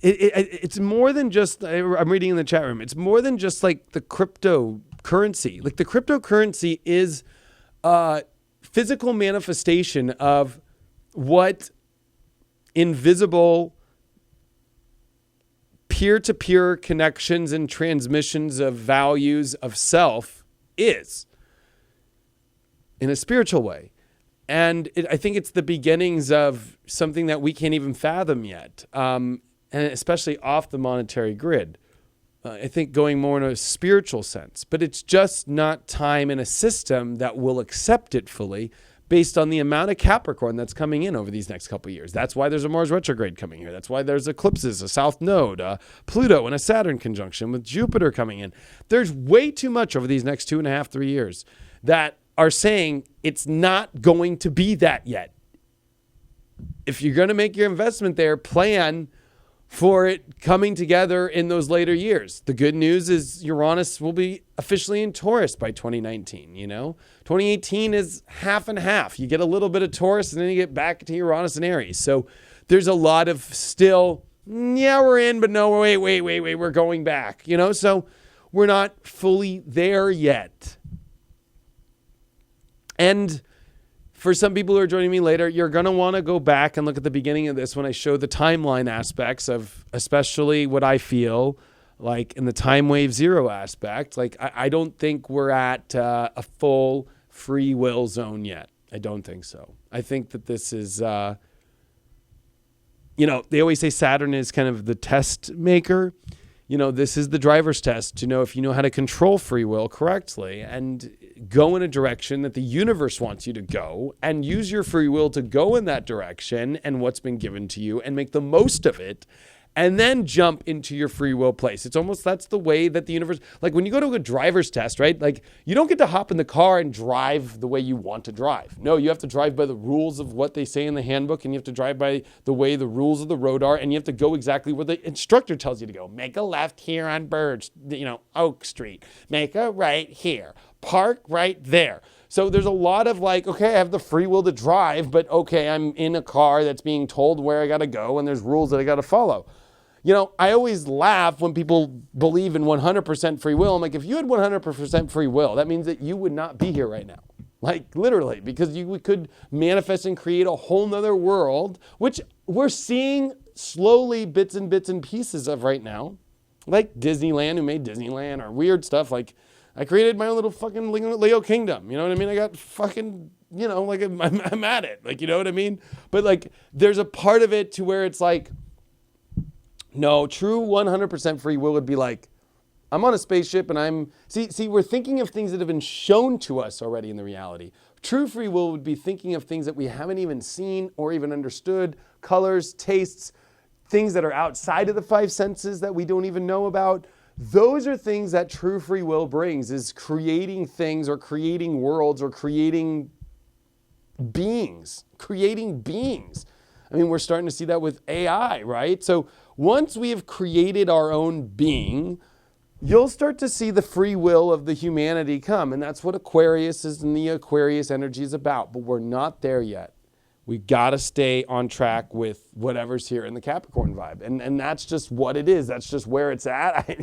it's more than just, I'm reading in the chat room, it's more than just like the cryptocurrency. Like the cryptocurrency is a physical manifestation of what invisible peer-to-peer connections and transmissions of values of self is in a spiritual way. And I think it's the beginnings of something that we can't even fathom yet, and especially off the monetary grid. I think going more in a spiritual sense, but it's just not time in a system that will accept it fully based on the amount of Capricorn that's coming in over these next couple of years. That's why there's a Mars retrograde coming here. That's why there's eclipses, a South Node, Pluto and a Saturn conjunction with Jupiter coming in. There's way too much over these next 2.5, 3 years that are saying it's not going to be that yet. If you're going to make your investment there, plan for it coming together in those later years. The good news is Uranus will be officially in Taurus by 2019, 2018 is half and half. You get a little bit of Taurus and then you get back to Uranus and Aries. So there's a lot of still, yeah, we're in, but no, wait, we're going back, so we're not fully there yet. And for some people who are joining me later, you're going to want to go back and look at the beginning of this when I show the timeline aspects of especially what I feel like in the time wave zero aspect. Like, I don't think we're at a full free will zone yet. I don't think so. I think that this is, they always say Saturn is kind of the test maker. This is the driver's test to know if you know how to control free will correctly and go in a direction that the universe wants you to go and use your free will to go in that direction and what's been given to you and make the most of it and then jump into your free will place. It's almost, that's the way that the universe, like when you go to a driver's test, right? Like you don't get to hop in the car and drive the way you want to drive. No, you have to drive by the rules of what they say in the handbook, and you have to drive by the way the rules of the road are, and you have to go exactly where the instructor tells you to go. Make a left here on Oak Street. Make a right here. Park right there. So there's a lot of like, okay, I have the free will to drive, but okay, I'm in a car that's being told where I got to go, and there's rules that I got to follow. I always laugh when people believe in 100% free will. I'm like, if you had 100% free will, that means that you would not be here right now. Like literally, because we could manifest and create a whole nother world, which we're seeing slowly bits and pieces of right now. Like Disneyland, who made Disneyland, or weird stuff. Like I created my own little fucking Leo kingdom. You know what I mean? I got fucking, like I'm at it. Like, you know what I mean? But like, there's a part of it to where it's like, no, true 100% free will would be like, I'm on a spaceship and we're thinking of things that have been shown to us already in the reality. True free will would be thinking of things that we haven't even seen or even understood, colors, tastes, things that are outside of the five senses that we don't even know about. Those are things that true free will brings, is creating things or creating worlds or creating beings. I mean, we're starting to see that with AI, right? So once we have created our own being, you'll start to see the free will of the humanity come. And that's what Aquarius is and the Aquarius energy is about. But we're not there yet. We got to stay on track with whatever's here in the Capricorn vibe. And that's just what it is. That's just where it's at.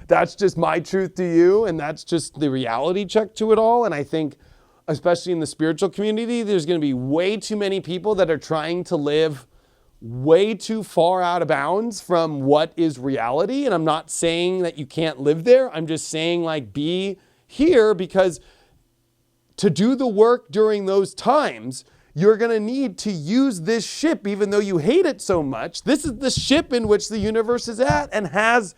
That's just my truth to you. And that's just the reality check to it all. And I think, especially in the spiritual community, there's going to be way too many people that are trying to live way too far out of bounds from what is reality. And I'm not saying that you can't live there. I'm just saying, like, be here, because to do the work during those times, you're going to need to use this ship, even though you hate it so much. This is the ship in which the universe is at and has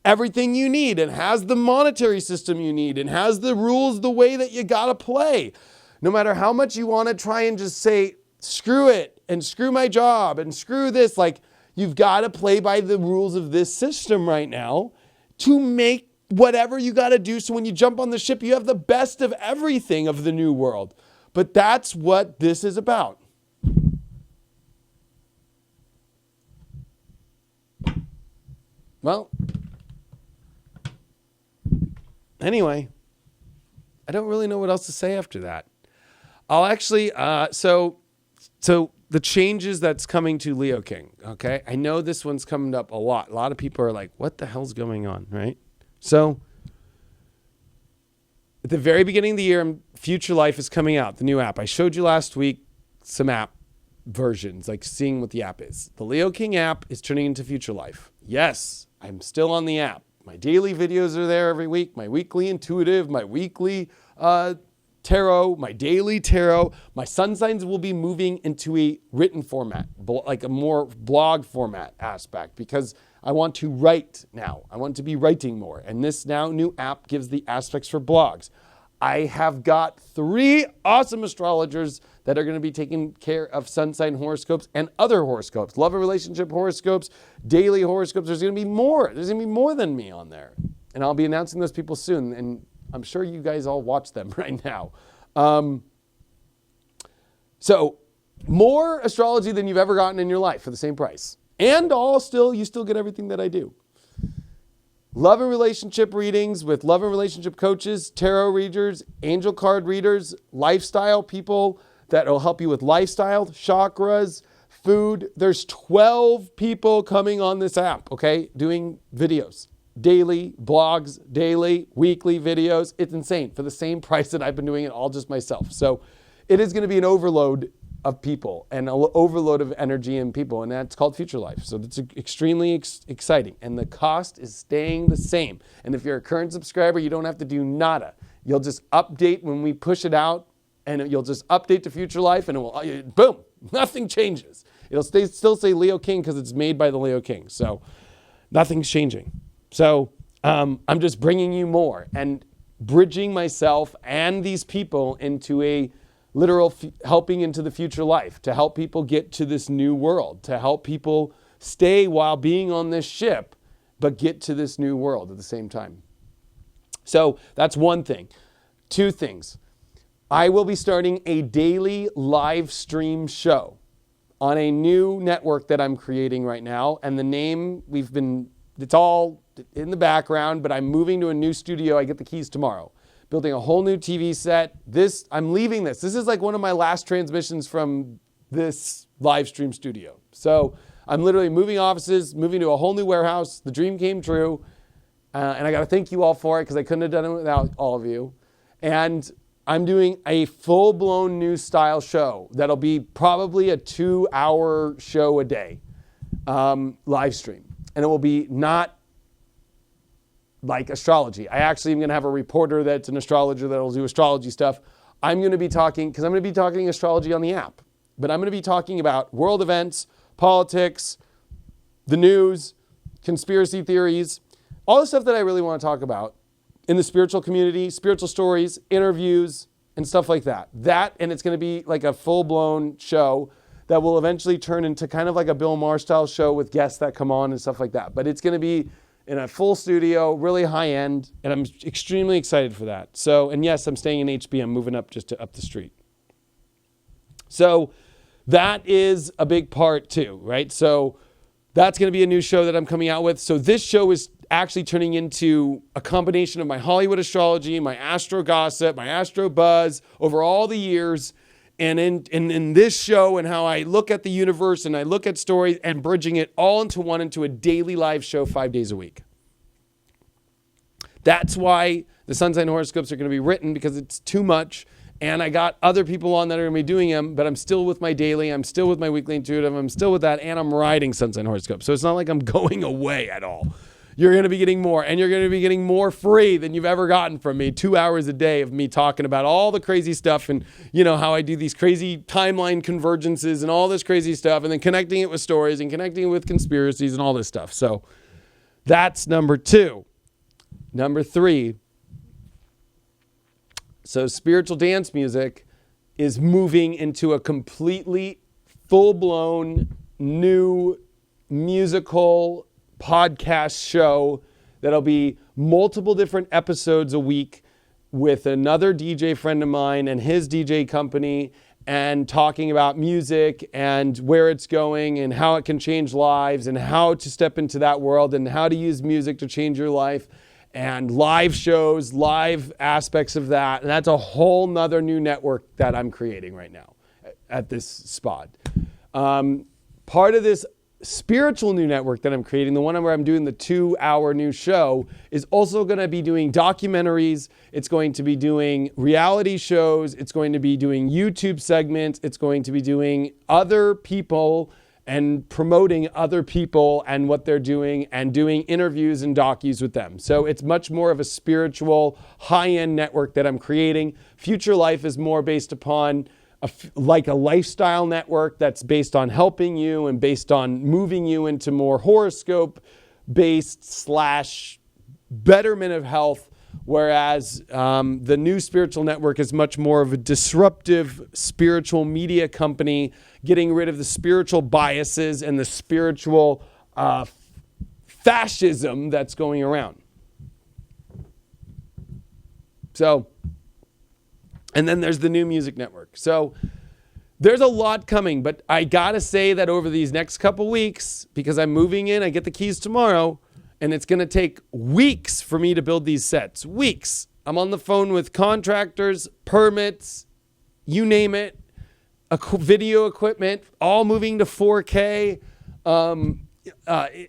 everything you need and has the monetary system you need and has the rules the way that you got to play. No matter how much you want to try and just say, screw it and screw my job and screw this, like, you've got to play by the rules of this system right now to make whatever you got to do. So when you jump on the ship, you have the best of everything of the new world. But that's what this is about. Well, anyway, I don't really know what else to say after that. I'll actually, so the changes that's coming to Leo King, okay? I know this one's coming up a lot. A lot of people are like, what the hell's going on, right? So at the very beginning of the year, Future Life is coming out, the new app. I showed you last week some app versions, like seeing what the app is. The Leo King app is turning into Future Life. Yes, I'm still on the app. My daily videos are there every week. My weekly intuitive, my weekly tarot, my daily tarot. My sun signs will be moving into a written format, like a more blog format aspect, because I want to write now. I want to be writing more. And this now new app gives the aspects for blogs. I have got 3 awesome astrologers that are going to be taking care of sun sign horoscopes and other horoscopes, love and relationship horoscopes, daily horoscopes. There's going to be more. There's going to be more than me on there. And I'll be announcing those people soon. And I'm sure you guys all watch them right now. So more astrology than you've ever gotten in your life for the same price. And you still get everything that I do. Love and relationship readings with love and relationship coaches, tarot readers, angel card readers, lifestyle people that will help you with lifestyle, chakras, food. There's 12 people coming on this app, okay, doing videos. Daily, blogs, daily, weekly videos. It's insane for the same price that I've been doing it all just myself. So it is going to be an overload of people and an overload of energy and people, and that's called Future Life. So that's extremely exciting, and the cost is staying the same. And if you're a current subscriber, you don't have to do nada. You'll just update when we push it out, and you'll just update to Future Life, and it will, boom, nothing changes. It'll still say Leo King because it's made by the Leo King. So nothing's changing. So I'm just bringing you more and bridging myself and these people into a literal helping into the future life, to help people get to this new world, to help people stay while being on this ship, but get to this new world at the same time. So that's one thing. 2 things. I will be starting a daily live stream show on a new network that I'm creating right now. And the name, it's all in the background, but I'm moving to a new studio. I get the keys tomorrow. Building a whole new TV set. I'm leaving this. This is like one of my last transmissions from this live stream studio. So I'm literally moving offices, moving to a whole new warehouse. The dream came true. And I got to thank you all for it, because I couldn't have done it without all of you. And I'm doing a full-blown new style show that'll be probably a 2-hour show a day, live stream. And it will be not like astrology. I actually am going to have a reporter that's an astrologer that will do astrology stuff. I'm going to be talking astrology on the app, but I'm going to be talking about world events, politics, the news, conspiracy theories, all the stuff that I really want to talk about in the spiritual community, spiritual stories, interviews, and stuff like that. And it's going to be like a full-blown show that will eventually turn into kind of like a Bill Maher style show with guests that come on and stuff like that. But it's going to be in a full studio, really high end, and I'm extremely excited for that. So, and yes, I'm staying in HB. I'm moving up up the street. So that is a big part too, right? So that's going to be a new show that I'm coming out with. So this show is actually turning into a combination of my Hollywood astrology, my astro gossip, my astro buzz over all the years. And in this show and how I look at the universe and I look at stories and bridging it all into a daily live show 5 days a week. That's why the sun sign horoscopes are going to be written, because it's too much. And I got other people on that are going to be doing them, but I'm still with my daily, I'm still with my weekly intuitive, I'm still with that, and I'm writing sun sign horoscopes. So it's not like I'm going away at all. You're going to be getting more, and you're going to be getting more free than you've ever gotten from me. 2 hours a day of me talking about all the crazy stuff and, how I do these crazy timeline convergences and all this crazy stuff, and then connecting it with stories and connecting it with conspiracies and all this stuff. So that's number 2. Number 3. So spiritual dance music is moving into a completely full-blown new musical podcast show that'll be multiple different episodes a week with another DJ friend of mine and his DJ company, and talking about music and where it's going and how it can change lives and how to step into that world and how to use music to change your life, and live shows, live aspects of that. And that's a whole nother new network that I'm creating right now at this spot. Part of this spiritual new network that I'm creating, the one where I'm doing the 2-hour new show, is also going to be doing documentaries. It's going to be doing reality shows. It's going to be doing YouTube segments. It's going to be doing other people and promoting other people and what they're doing and doing interviews and docus with them. So it's much more of a spiritual high-end network that I'm creating. Future Life is more based upon like a lifestyle network that's based on helping you and based on moving you into more horoscope-based / betterment of health, whereas the new spiritual network is much more of a disruptive spiritual media company, getting rid of the spiritual biases and the spiritual fascism that's going around. So, and then there's the new music network. So there's a lot coming, but I gotta say that over these next couple weeks, because I'm moving in, I get the keys tomorrow, and it's gonna take weeks for me to build these sets. Weeks. I'm on the phone with contractors, permits, you name it, video equipment, all moving to 4K.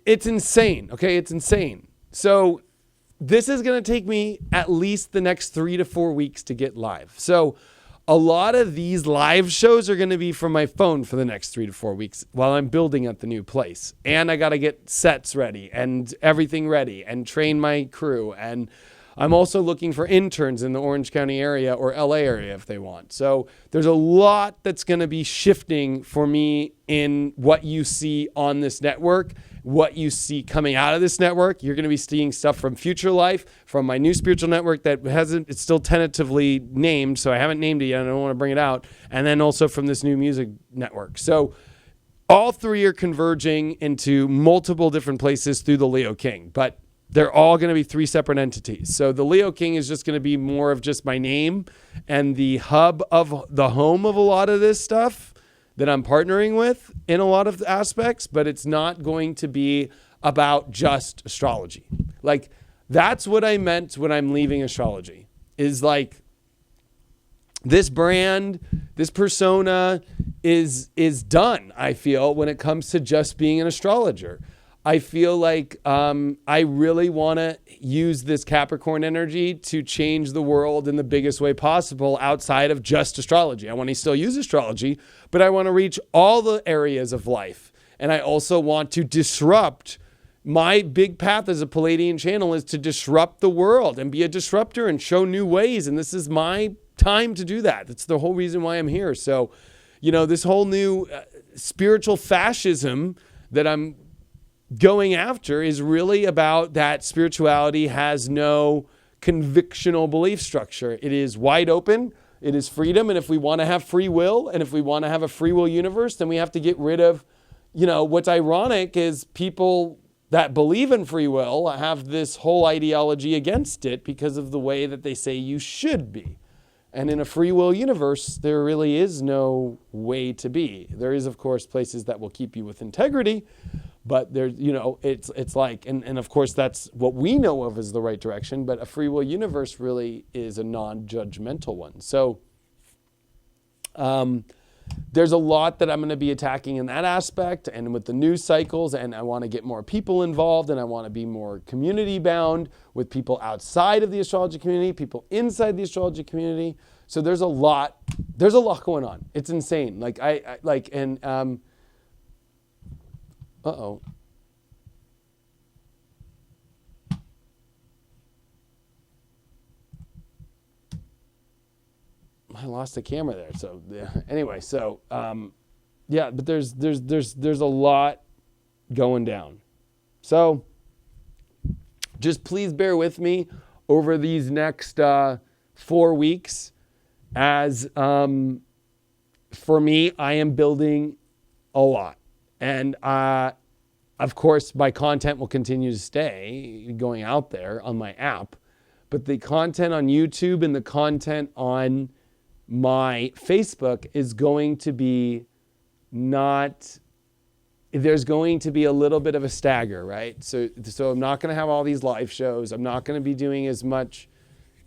It's insane, okay? It's insane. So this is going to take me at least the next 3 to 4 weeks to get live. So a lot of these live shows are going to be from my phone for the next 3 to 4 weeks while I'm building at the new place. And I got to get sets ready and everything ready and train my crew. And I'm also looking for interns in the Orange County area or LA area if they want. So there's a lot that's going to be shifting for me in what you see on this network, what you see coming out of this network. You're going to be seeing stuff from Future Life, from my new spiritual network that it's still tentatively named, so I haven't named it yet. I don't want to bring it out. And then also from this new music network. So all 3 are converging into multiple different places through the Leo King, but they're all going to be 3 separate entities. So the Leo King is just going to be more of just my name and the hub of the home of a lot of this stuff that I'm partnering with in a lot of aspects, but it's not going to be about just astrology. Like, that's what I meant when I'm leaving astrology, is like this brand, this persona is done, I feel, when it comes to just being an astrologer. I feel like I really want to use this Capricorn energy to change the world in the biggest way possible outside of just astrology. I want to still use astrology, but I want to reach all the areas of life. And I also want to disrupt. My big path as a Palladian channel is to disrupt the world and be a disruptor and show new ways. And this is my time to do that. That's the whole reason why I'm here. So, this whole new spiritual fascism that I'm going after is really about that spirituality has no convictional belief structure. It is wide open. It is freedom. And if we want to have free will, and if we want to have a free will universe, then we have to get rid of, what's ironic is people that believe in free will have this whole ideology against it because of the way that they say you should be. And in a free will universe, there really is no way to be. There is, of course, places that will keep you with integrity, but there, it's like, and of course, that's what we know of as the right direction, but a free will universe really is a non-judgmental one. So there's a lot that I'm going to be attacking in that aspect and with the news cycles, and I want to get more people involved, and I want to be more community bound with people outside of the astrology community, people inside the astrology community. So there's a lot going on. It's insane. I lost the camera there. So anyway, but there's a lot going down. So just please bear with me over these next 4 weeks as for me, I am building a lot. And of course, my content will continue to stay going out there on my app, but the content on YouTube and the content on my Facebook is going to be there's going to be a little bit of a stagger, right? So I'm not going to have all these live shows. I'm not going to be doing as much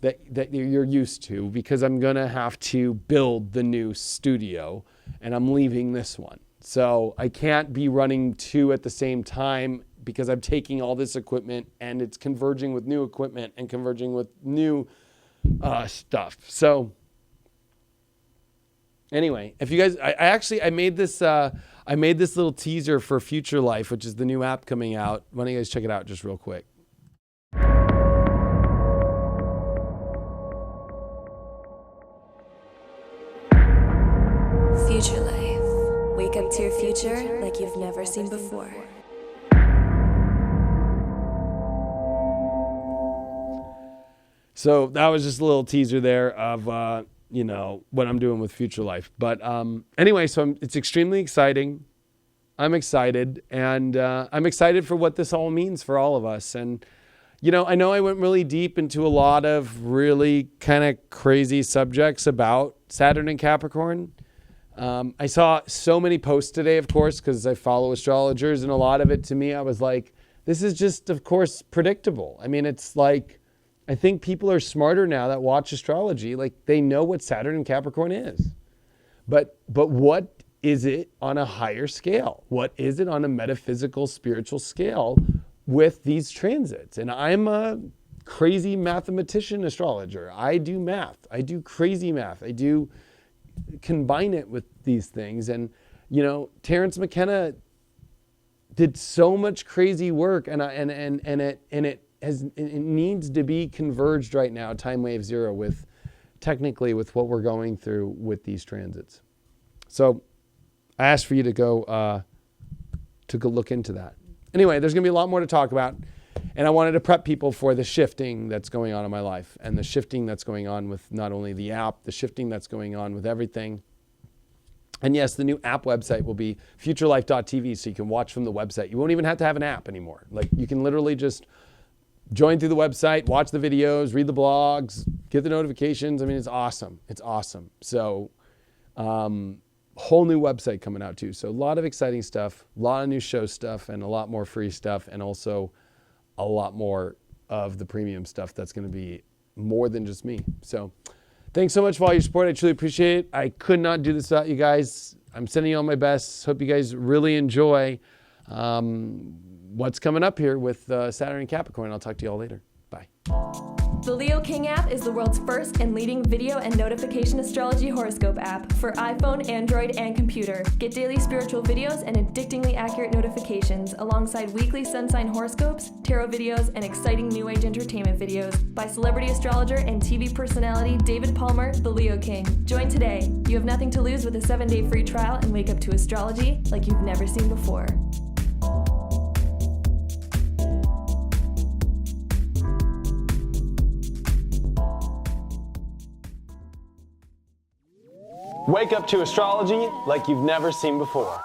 that you're used to because I'm going to have to build the new studio and I'm leaving this one. So I can't be running two at the same time because I'm taking all this equipment and it's converging with new equipment and converging with new stuff. So anyway, if you guys, I made this little teaser for Future Life, which is the new app coming out. Why don't you guys check it out just real quick? Future Life. Wake up to your future like you've never seen before. So that was just a little teaser there of what I'm doing with Future Life. But anyway, so it's extremely exciting. I'm excited, and I'm excited for what this all means for all of us. And I know I went really deep into a lot of really kind of crazy subjects about Saturn and Capricorn. I saw so many posts today, of course, because I follow astrologers, and a lot of it to me, I was like, this is just, of course, predictable. I mean, it's like, I think people are smarter now that watch astrology. Like, they know what Saturn and Capricorn is. But what is it on a higher scale? What is it on a metaphysical, spiritual scale with these transits? And I'm a crazy mathematician astrologer. I do math. I do crazy math. I do combine it with these things. And, Terence McKenna did so much crazy work, and it needs to be converged right now, time wave zero, with what we're going through with these transits. So I asked for you to go look into that. Anyway, there's going to be a lot more to talk about, and I wanted to prep people for the shifting that's going on in my life, and the shifting that's going on with not only the app, the shifting that's going on with everything. And yes, the new app website will be futurelife.tv, so you can watch from the website. You won't even have to have an app anymore. Like, you can literally just join through the website, watch the videos, read the blogs, get the notifications. I mean, it's awesome. It's awesome. So, whole new website coming out too. So a lot of exciting stuff, a lot of new show stuff, and a lot more free stuff, and also a lot more of the premium stuff that's going to be more than just me. So thanks so much for all your support. I truly appreciate it. I could not do this without you guys. I'm sending you all my best. Hope you guys really enjoy what's coming up here with Saturn and Capricorn. I'll talk to you all later. Bye. The Leo King app is the world's first and leading video and notification astrology horoscope app for iPhone, Android, and computer. Get daily spiritual videos and addictingly accurate notifications alongside weekly sun sign horoscopes, tarot videos, and exciting new age entertainment videos by celebrity astrologer and TV personality David Palmer, the Leo King. Join today. You have nothing to lose with a 7-day free trial and wake up to astrology like you've never seen before. Wake up to astrology like you've never seen before.